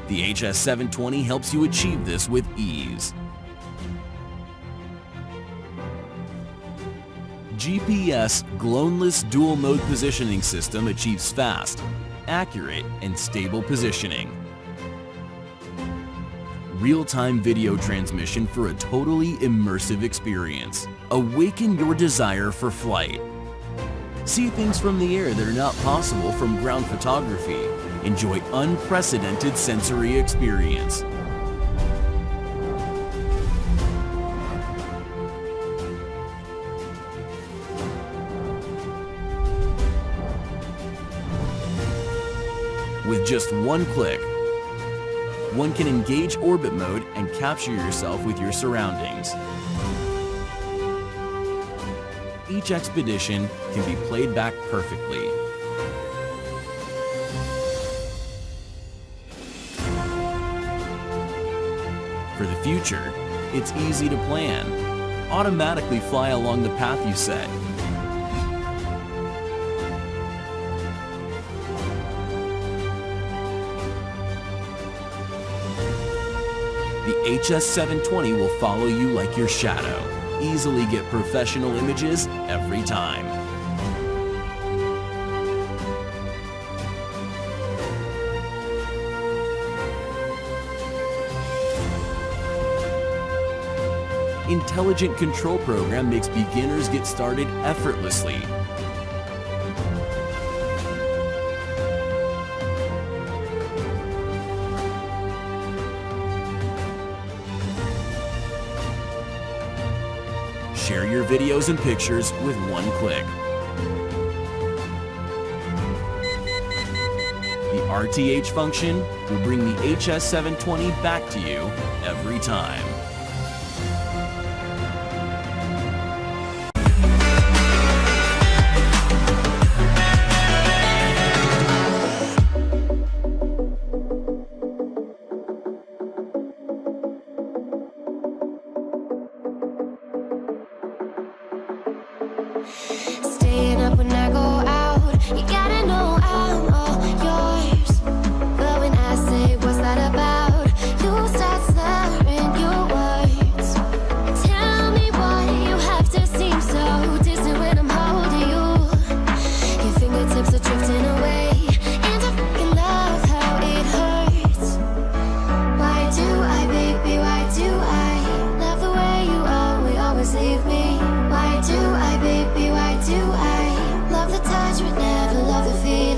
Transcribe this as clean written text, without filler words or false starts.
The HS720 helps you achieve this with ease. GPS Gloneless Dual Mode Positioning System achieves fast, accurate, and stable positioning. Real-time video transmission for a totally immersive experience. Awaken your desire for flight. See things from the air that are not possible from ground photography. Enjoy unprecedented sensory experience. With just one click, one can engage orbit mode and capture yourself with your surroundings. Each expedition can be played back perfectly. For the future, it's easy to plan. Automatically fly along the path you set. The HS720 will follow you like your shadow. Easily get professional images every time. Intelligent Control Program makes beginners get started effortlessly. Share your videos and pictures with one click. The RTH function will bring the HS720 back to you every time. Staying up when I go out, you gotta know I'm all yours. But when I say what's that about, you start slurring your words. Tell me why you have to seem so distant when I'm holding you. Your fingertips are drifting away, and I fucking love how it hurts. Why do I, baby, why do I love the way you always leave me? Why do I, baby, why do I love the touch but never love the feel?